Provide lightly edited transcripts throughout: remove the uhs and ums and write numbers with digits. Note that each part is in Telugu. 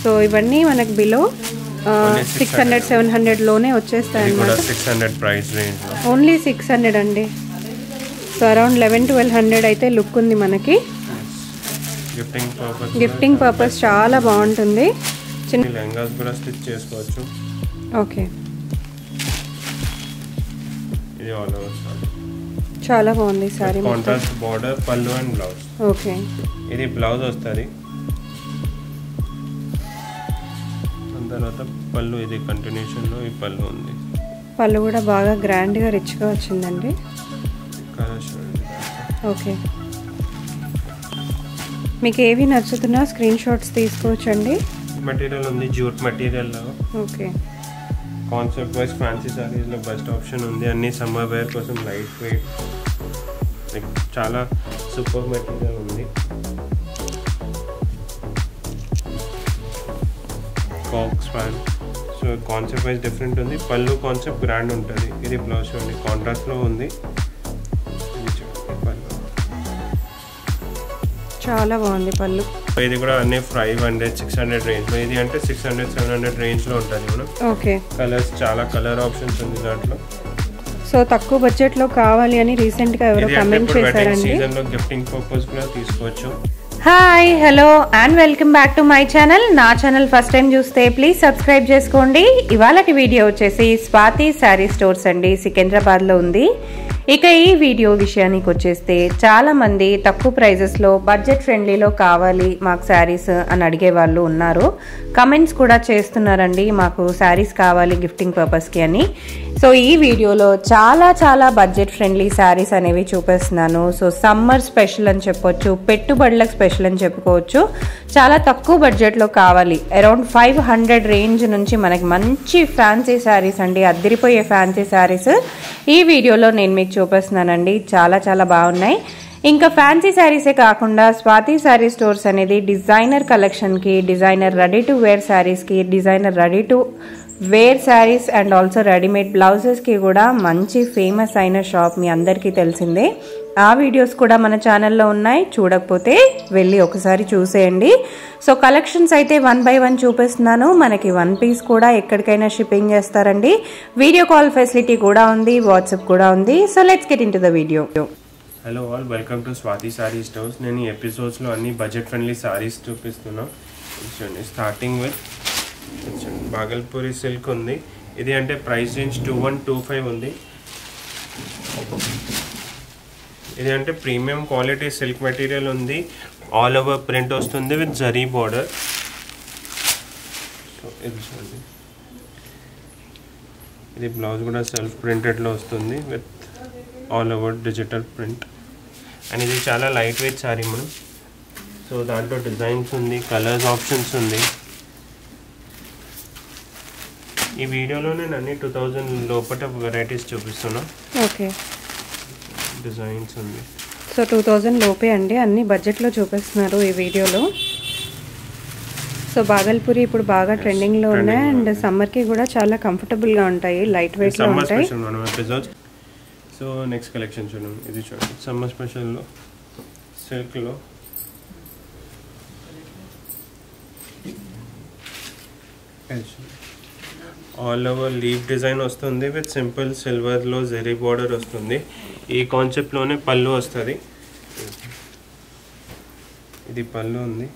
సో ఇవన్నీ మనకు బిలో 600 700 లోనే వచ్చేస్తాయి అన్నమాట. 600 ప్రైస్ రేంజ్, ఓన్లీ 600 అండి. సో అరౌండ్ 1100-1200 అయితే లుక్ ఉంది మనకి. గిఫ్టింగ్ పర్పస్ చాలా బాగుంటుంది. చిన్న లెహంగాస్ కూడా స్టిచ్ చేసుకోవచ్చు. ఓకే, ఇది ఆల్ ఓవర్ సారీ, చాలా బాగుంది సారీ. కాంట్రాస్ట్ బార్డర్, పళ్ళు అండ్ బ్లౌజ్. ఓకే, ఇది బ్లౌజ్ వస్తుంది. తర్వాత పళ్ళు, ఇది కంటిన్యూషన్లో ఈ పళ్ళు ఉంది. పళ్ళు కూడా బాగా గ్రాండ్గా రిచ్గా వచ్చిందండి. ఓకే, మీకు ఏవి నచ్చుతున్నా స్క్రీన్ షాట్స్ తీసుకోవచ్చండి. మెటీరియల్ ఉంది, jute material. Okay, concept wise fancy సారీస్లో బెస్ట్ ఆప్షన్ ఉంది. అన్ని సమ్మర్ వేర్ కోసం లైట్ వెయిట్, లైక్ చాలా సూపర్ మెటీరియల్ ఉంది. కాక్స్ ఫ్యాన్, సో కాన్సెప్ట్ వైజ్ డిఫరెంట్ ఉంది. పళ్ళు కాన్సెప్ట్ గ్రాండ్ ఉంటుంది. ఇది బ్లౌజ్ చూడండి, కాంట్రాస్ట్లో ఉంది. చాలా బాగుంది పళ్ళు. ఇది కూడా అన్ని 500-600 రేంజ్లో. ఇది అంటే 600-700 రేంజ్లో ఉంటుంది మనం. ఓకే, కలర్స్ చాలా కలర్ ఆప్షన్స్ ఉంది దాంట్లో. సో తక్కువ బడ్జెట్లో కావాలి అని రీసెంట్గా ఎవరో కమెంట్ చేశారండి. సీజన్లో గిఫ్టింగ్ పర్పస్ కూడా తీసుకోవచ్చు. Hi, hello and welcome back to my channel. నా ఛానల్ ఫస్ట్ టైం చూస్తే ప్లీజ్ సబ్స్క్రైబ్ చేసుకోండి. ఇవాళటి వీడియో వచ్చేసి స్వాతి శారీ స్టోర్స్ అండి, సికింద్రాబాద్లో ఉంది. ఇక ఈ వీడియో విషయానికి వచ్చేస్తే చాలా మంది తక్కువ ప్రైజెస్లో బడ్జెట్ ఫ్రెండ్లీలో కావాలి మాకు శారీస్ అని అడిగే వాళ్ళు ఉన్నారు. కమెంట్స్ కూడా చేస్తున్నారండి, మాకు శారీస్ కావాలి గిఫ్టింగ్ పర్పస్కి అని. సో ఈ వీడియోలో చాలా చాలా బడ్జెట్ ఫ్రెండ్లీ శారీస్ అనేవి చూపిస్తున్నాను. సో సమ్మర్ స్పెషల్ అని చెప్పొచ్చు, పెట్టుబడులకు స్పెషల్ అని చెప్పుకోవచ్చు. చాలా తక్కువ బడ్జెట్లో కావాలి, అరౌండ్ 500 రేంజ్ నుంచి మనకి మంచి ఫ్యాన్సీ శారీస్ అండి, అద్దరిపోయే ఫ్యాన్సీ శారీస్ ఈ వీడియోలో నేను మీకు చూపిస్తున్నానండి. చాలా చాలా బాగున్నాయి. ఇంకా ఫ్యాన్సీ శారీసే కాకుండా స్వాతి శారీ స్టోర్స్ అనేది డిజైనర్ కలెక్షన్కి, డిజైనర్ రెడీ టు వేర్ శారీస్కి, designer ready to wear saris and also readymade బ్లౌజెస్కి కూడా మంచి ఫేమస్ అయిన షాప్, మీ అందరికీ తెలిసిందే. ఆ వీడియోస్ కూడా మన ఛానల్లో ఉన్నాయి, చూడకపోతే వెళ్ళి ఒకసారి చూసేయండి. సో కలెక్షన్స్ అయితే 1 by 1 చూపిస్తున్నాను. మనకి 1 పీస్ కూడా ఎక్కడికైనా షిప్పింగ్ చేస్తారండి. వీడియో కాల్ ఫెసిలిటీ కూడా ఉంది, వాట్సాప్ కూడా ఉంది. So let's get in to the video. Hello all, welcome to Swathi Saree stores. నేను ఈ ఎపిసోడ్స్లో అన్ని బడ్జెట్ ఫ్రెండ్లీ శారీస్ చూపిస్తున్నాను. స్టార్టింగ్ విత్ బాగల్పూరి సిల్క్ ఉంది. ఇది అంటే ప్రైస్ రేంజ్ 2125 ఉంది. ఇది అంటే ప్రీమియం క్వాలిటీ సిల్క్ మెటీరియల్ ఉంది. ఆల్ ఓవర్ ప్రింట్ వస్తుంది విత్ జరీ బార్డర్. సో ఇది చూడండి, ఇది బ్లౌజ్ కూడా సెల్ఫ్ ప్రింటెడ్లో వస్తుంది with all over digital print. And ఇది చాలా లైట్ వెయిట్ శారీ మనం. సో దాంట్లో డిజైన్స్ ఉంది, కలర్స్ ఆప్షన్స్ ఉంది. ఈ వీడియోలో నేను అన్ని 2000 లోపల వెరైటీస్ చూపిస్తున్నా. ఓకే, డిజైన్స్ ఉంది. సో 2000 లోపే అండి, అన్ని బడ్జెట్లో చూపిస్తున్నారు ఈ వీడియోలో. సో బాగల్పూరి ఇప్పుడు బాగా ట్రెండింగ్లో ఉన్నాయి అండ్ సమ్మర్కి కూడా చాలా కంఫర్టబుల్గా ఉంటాయి, లైట్ వెయిట్లో ఉంటాయి. సో నెక్స్ట్ కలెక్షన్ చూడండి, ఇది చూడండి సమ్మర్ స్పెషల్లో సిల్క్లో. ఆల్ ఓవర్ లీఫ్ డిజైన్ వస్తుంది విత్ సింపుల్ సిల్వర్లో జెరీ బార్డర్ వస్తుంది. ఈ కాన్సెప్ట్లోనే పళ్ళు వస్తుంది. ఇది పళ్ళు ఉంది,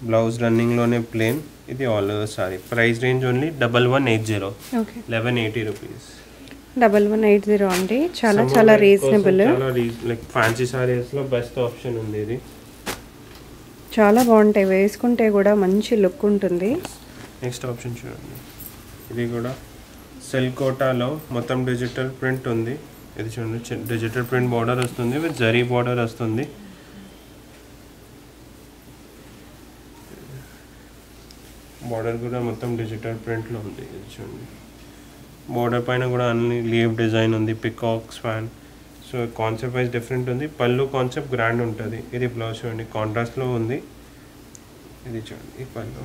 బ్లౌజ్ రన్నింగ్లోనే ప్లేన్. ఇది all over sari. Price range only 1180, 1180 rupees. 1180 అండి, చాలా చాలా రీజనబుల్. లైక్ ఫ్యాన్సీ సారీస్లో బెస్ట్ ఆప్షన్ ఉంది ఇది. చాలా బాగుంటాయి, వేసుకుంటే కూడా మంచి లుక్ ఉంటుంది. నెక్స్ట్ ఆప్షన్ చూడండి, ఇది కూడా సిల్క్ కోటాలో మొత్తం డిజిటల్ ప్రింట్ ఉంది. ఇది చూడండి, డిజిటల్ ప్రింట్ బార్డర్ వస్తుంది విత్ జరీ బార్డర్ వస్తుంది. బార్డర్ కూడా మొత్తం డిజిటల్ ప్రింట్లో ఉంది. ఇది చూడండి, బార్డర్ పైన కూడా అన్ని లీవ్ డిజైన్ ఉంది, peacock swan. So concept wise different ఉంది. పళ్ళు కాన్సెప్ట్ గ్రాండ్ ఉంటుంది. ఇది బ్లౌజ్ చూడండి, కాంట్రాస్ట్లో ఉంది. ఇది చూడండి, ఈ పళ్ళు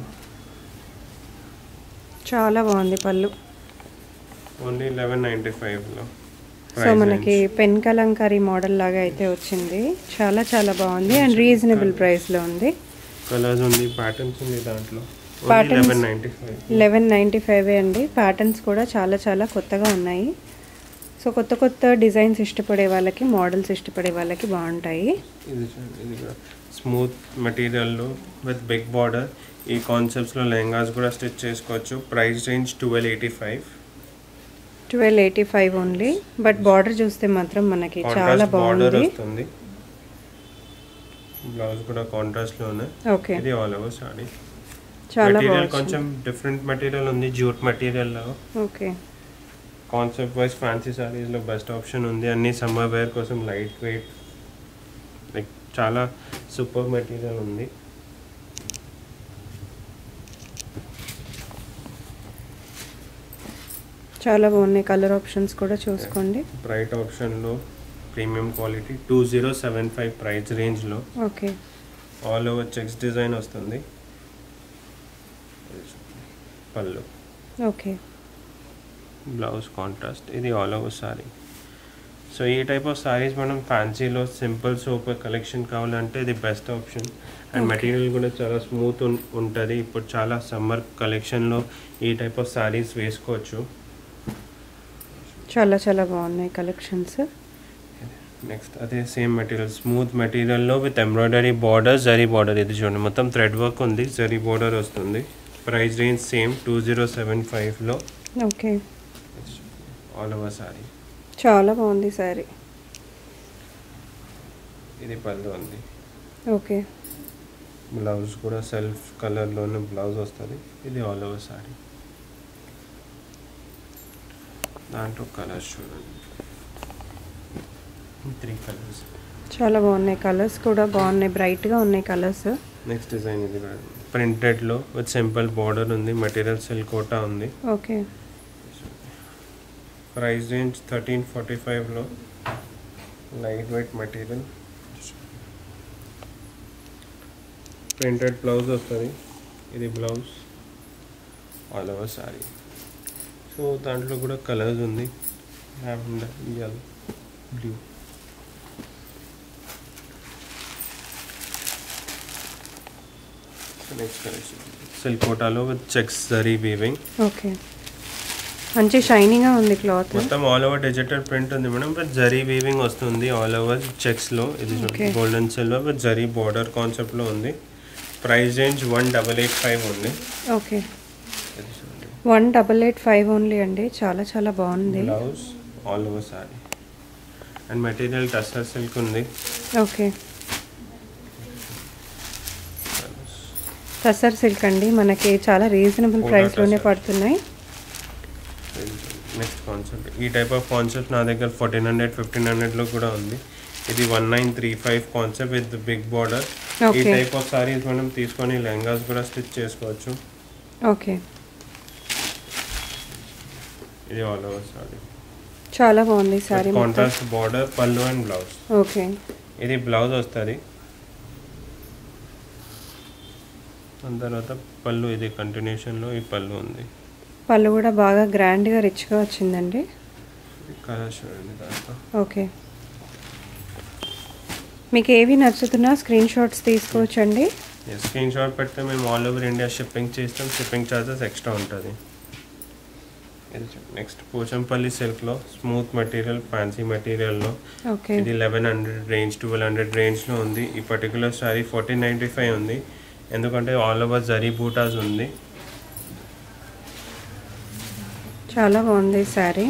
చాలా బాగుంది పళ్ళు. ఓన్లీ 1195లో. సో మనకి పెన్ కలంకారీ మోడల్ లాగా అయితే వచ్చింది, చాలా చాలా బాగుంది అండ్ రీజనబుల్ ప్రైస్లో ఉంది. కలర్స్ ఉంది, ప్యాటర్న్స్ ఉంది దాంట్లో. ప్యాటర్న్స్ 1195 1195 అండి. ప్యాటర్న్స్ కూడా చాలా చాలా కొత్తగా ఉన్నాయి. సో కొత్త కొత్త డిజైన్స్ ఇష్టపడే వాళ్ళకి, మోడల్స్ ఇష్టపడే వాళ్ళకి బాగుంటాయి. ఇది స్మూత్ మెటీరియల్లో విత్ బిగ్ బార్డర్. ఈ కాన్సెప్ట్స్లో లెహంగాస్ కూడా స్టిచ్ చేసుకోవచ్చు. Price range 1285 only. But border చూస్తే మాత్రం మనకి చాలా బాగుంది. బ్లౌజ్ కూడా కాంట్రాస్ట్ లోనే. ఓకే, ఇది ఆల్ ఓవర్ సారీ. చాలా మెటీరియల్ కొంచెం డిఫరెంట్ మెటీరియల్ ఉంది, జూట్ మెటీరియల్ లో. Okay, concept wise fancy saris లో బెస్ట్ ఆప్షన్ ఉంది. అన్ని సమ్మర్ వేర్ కోసం లైట్ వెయిట్, లైక్ చాలా సూపర్ మెటీరియల్ ఉంది. చాలా బాగున్నాయి. కలర్ ఆప్షన్స్ కూడా చూసుకోండి. బ్రైట్ ఆప్షన్ లో ప్రీమియం క్వాలిటీ 2075 ప్రైస్ రేంజ్ లో. Okay, all over checks design వస్తుంది. పళ్ళు, ఓకే, బ్లౌజ్ కాంట్రాస్ట్. ఇది ఆల్ ఓవర్ సారీ. సో ఈ టైప్ ఆఫ్ సారీస్ మనం ఫ్యాన్సీలో సింపుల్ సూపర్ కలెక్షన్ కావాలంటే ఇది బెస్ట్ ఆప్షన్. అండ్ మెటీరియల్ కూడా చాలా స్మూత్ ఉంటుంది. ఇప్పుడు చాలా సమ్మర్ కలెక్షన్లో ఈ టైప్ ఆఫ్ సారీస్ వేసుకోవచ్చు. చాలా చాలా బాగున్నాయి కలెక్షన్స్. నెక్స్ట్ అదే సేమ్ మెటీరియల్, స్మూత్ మెటీరియల్లో with embroidery border, zari border. ఇది చూడండి మొత్తం థ్రెడ్ వర్క్ ఉంది, జరీ బార్డర్ వస్తుంది. ప్రైస్ రేంజ్ సేమ్ 2075లో. Okay, all over sari. చాలా బాగుంది సారీ. ఇది పళ్ళు ఉంది. ఓకే, బ్లౌజ్ కూడా సెల్ఫ్ కలర్లోనే బ్లౌజ్ వస్తుంది. ఇది ఆల్ ఓవర్ సారీ. దాంట్లో కలర్స్ చూడండి, 3 కలర్స్. చాలా బాగున్నాయి. కలర్స్ కూడా బాగున్నాయి, బ్రైట్గా ఉన్నాయి కలర్స్. నెక్స్ట్ డిజైన్ ఇది కూడా ప్రింటెడ్లో విత్ సింపుల్ బార్డర్ ఉంది. మెటీరియల్ సిల్క్ కోటా ఉంది. ఓకే, ప్రైస్ రేంజ్ 1345లో. Light weight material, printed blouse వస్తుంది. ఇది blouse, all over sari. So దాంట్లో కూడా కలర్స్ ఉంది, lavender, yellow, blue. Next collection silk కోటాలో with checks zari weaving. Okay, మంచి షైనీగా ఉంది క్లాత్. మొత్తం ఆల్ ఓవర్ డిజిటల్ ప్రింట్ ఉంది మేడం, విత్ జరీ వీవింగ్ వస్తుంది ఆల్ ఓవర్ చెక్స్లో. ఇది golden silver with zari border కాన్సెప్ట్లో ఉంది. ప్రైస్ రేంజ్ 1885 ఉంది. ఓకే, 1885 ఓన్లీ అండి. చాలా చాలా బాగుంది. Blouse all over sorry. And material tussar silk ఉంది. ఓకే, టస్సర్ సిల్క్ అండి. మనకి చాలా రీజనబుల్ ప్రైస్లోనే పడుతున్నాయి. నెక్స్ట్ కాన్సెప్ట్, ఈ టైప్ ఆఫ్ కాన్సెప్ట్ నా దగ్గర 1400 1500లో కూడా ఉంది. ఇది 1935 కాన్సెప్ట్ విత్ బిగ్ బార్డర్. ఈ టైప్ ఆఫ్ సారీస్ మనం తీసుకొని లెహంగాస్ కూడా స్టిచ్ చేసుకోవచ్చు. ఓకే, ఇది ఆల్ ఓవర్ సారీ. చాలా బాగుంది సారీ. కాంట్రాస్ట్ బార్డర్, పళ్ళు అండ్ బ్లౌజ్. ఓకే, ఇది బ్లౌజ్ వస్తుంది. దాని తర్వాత పళ్ళు, ఇది కంటిన్యూషన్లో ఈ పళ్ళు ఉంది. పళ్ళు కూడా బాగా గ్రాండ్గా రిచ్గా వచ్చిందండి. కలర్స్ చూడండి దాంట్లో. ఓకే, మీకు ఏవి నచ్చుతున్నా స్క్రీన్ షాట్స్ తీసుకోవచ్చండి. స్క్రీన్ షాట్ పెడితే మేము ఆల్ ఓవర్ ఇండియా షిప్పింగ్ చేస్తాం. షిప్పింగ్ ఛార్జెస్ ఎక్స్ట్రా ఉంటుంది. నెక్స్ట్ పోచంపల్లి సిల్క్లో స్మూత్ మెటీరియల్, ఫ్యాన్సీ మెటీరియల్లో. ఓకే, ఇది 1100 రేంజ్ 1200 రేంజ్లో ఉంది. ఈ పర్టికులర్ సారీ 1495 ఉంది, ఎందుకంటే ఆల్ ఓవర్ జరీ బూటాస్ ఉంది. చాలా బాగుంది సారీ.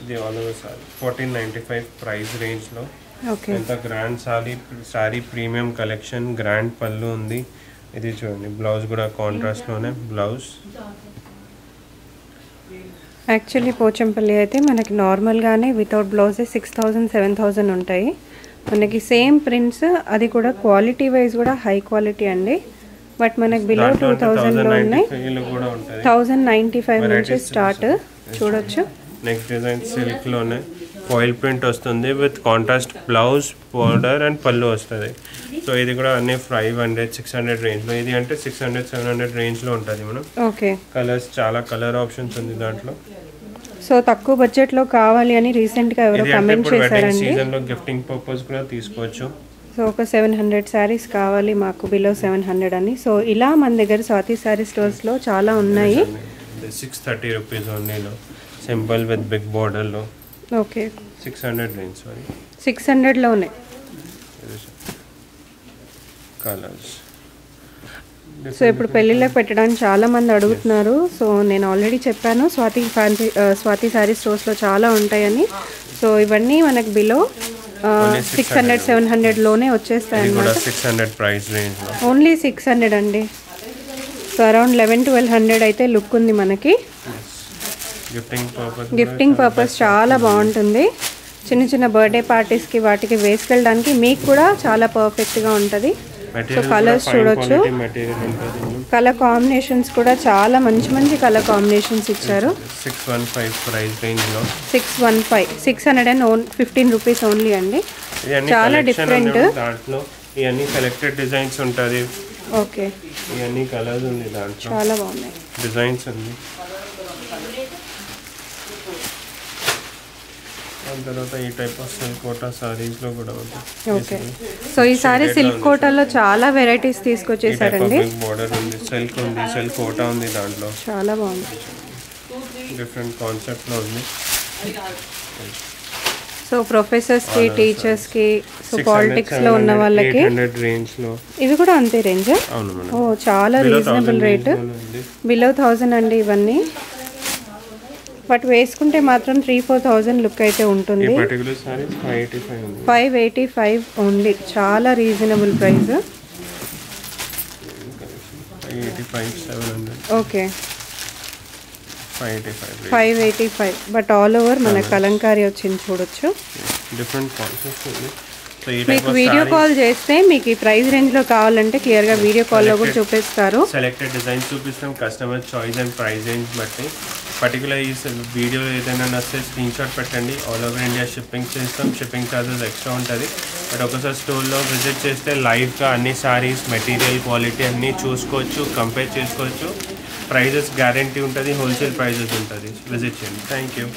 ఇది ఆల్ ఓవర్ సారీ 1495 ప్రైస్ రేంజ్లో. ఓకే, ఎంత grand sorry premium collection. Grand పళ్ళు ఉంది. ఇది చూడండి, బ్లౌజ్ కూడా కాంట్రాస్ట్లోనే బ్లౌజ్. యాక్చువల్లీ పోచంపల్లి అయితే మనకి నార్మల్గానే వితౌట్ బ్లౌజే 6000 7000 ఉంటాయి. మనకి సేమ్ ప్రింట్స్, అది కూడా క్వాలిటీ వైజ్ కూడా హై క్వాలిటీ అండి. బట్ మనకి బిలో 2000లో ఉన్నాయి. 1095 నుంచి స్టార్ట్ చూడొచ్చు. నెక్స్ట్ డిజైన్ సిల్క్లోనే ఫాయిల్ ప్రింట్ వస్తుంది with contrast blouse, border and పళ్ళు వస్తుంది. సో ఇది కూడా అన్ని 500 600 రేంజ్లో. ఇది అంటే 600 700 రేంజ్లో ఉంటుంది మనం. ఓకే, కలర్స్ చాలా కలర్ ఆప్షన్స్ ఉంది దాంట్లో. సో తక్కువ బడ్జెట్లో కావాలి అని రీసెంట్గా ఎవరో కమెంట్ చేశారండి. సీజన్లో గిఫ్టింగ్ పర్పస్ కూడా తీసుకోవచ్చు. సో ఒక 700 శారీస్ కావాలి మాకు బిలో 700 అని. సో ఇలా మన దగ్గర స్వాతి శారీ స్టోర్స్లో చాలా ఉన్నాయి. 630 రూపీస్ ఓన్లీలో సింపుల్ విత్ బిగ్ బార్డర్లో. ఓకే 600 రేంజ్ సారీ 600లోనే కలర్స్. సో ఇప్పుడు పెళ్ళిళ్ళకి పెట్టడానికి చాలా మంది అడుగుతున్నారు. సో నేను ఆల్రెడీ చెప్పాను స్వాతి శారీ స్టోర్స్లో చాలా ఉంటాయని. సో ఇవన్నీ మనకు బిలో 600-700లోనే వచ్చేస్తాయి అన్నమాట. 600 ప్రైస్ రేంజ్ ఓన్లీ 600 అండి. సో అరౌండ్ 1100-1200 అయితే లుక్ ఉంది మనకి. గిఫ్టింగ్ పర్పస్ చాలా బాగుంటుంది. చిన్న చిన్న బర్త్డే పార్టీస్కి వాటికి వేసుకెళ్ళడానికి మీకు కూడా చాలా పర్ఫెక్ట్గా ఉంటుంది. సో కలర్స్ చూడొచ్చు, కలర్ కాంబినేషన్స్ కూడా చాలా మంచి మంచి కలర్ కాంబినేషన్స్ ఇచ్చారు. 615 ప్రైస్ రేంజ్లో 615 రూపీస్ ఓన్లీ అండి. చాలా డిఫరెంట్. దాంట్లో ఇవన్నీ సెలెక్టెడ్ డిజైన్స్ ఉంటుంది. ఓకే ఇవన్నీ కలర్స్ ఉంది దాంట్లో, చాలా బాగున్నాయి డిజైన్స్ ఉంది. దాని తర్వాత ఈ టైప్ ఆఫ్ సిల్క్ కోటా సారీస్లో కూడా ఉంది. ఓకే సో ఈసారి సిల్క్ కోటాలో చాలా వెరైటీస్ తీసుకొచ్చేసారండి. బోర్డర్ ఉంది, సిల్క్ ఉంది, సిల్క్ కోటా ఉంది, దాంట్లో చాలా బాగుంది. డిఫరెంట్ కాన్సెప్ట్లో ఉంది. సో ప్రొఫెసర్స్కి, టీచర్స్కి, సో పాలిటిక్స్లో ఉన్న వాళ్ళకి రేంజ్లో ఇవి కూడా అంతే రేంజ్. ఓ చాలా రీజనబుల్ రేట్, బిలో 1000 అండి ఇవన్నీ. బట్ వేసుకుంటే మాత్రం 3-4,000 లుక్ అయితే ఉంటుంది. 585 ఓన్లీ, చాలా reasonable price. Okay 585 but all over మన కలంకారీ వచ్చింది చూడొచ్చు. మీకు వీడియో కాల్ చేస్తే మీకు ఈ ప్రైస్ రేంజ్లో కావాలంటే క్లియర్గా వీడియో కాల్లో కూడా చూపిస్తారు. సెలెక్టెడ్ డిజైన్స్ చూపిస్తాం, customer choice and price range బట్టి. పర్టికులర్ ఈ వీడియో ఏదైనా నచ్చితే స్క్రీన్ షాట్ పెట్టండి. ఆల్ ఓవర్ ఇండియా షిప్పింగ్ చేస్తాం, షిప్పింగ్ ఛార్జెస్ ఎక్స్ట్రా ఉంటుంది. బట్ ఒకసారి స్టోర్లో విజిట్ చేస్తే లైవ్గా అన్ని సారీస్ మెటీరియల్ క్వాలిటీ అన్నీ చూసుకోవచ్చు, కంపేర్ చేసుకోవచ్చు. ప్రైజెస్ గ్యారంటీ ఉంటుంది, హోల్సేల్ ప్రైజెస్ ఉంటుంది. విజిట్ చేయండి. Thank you.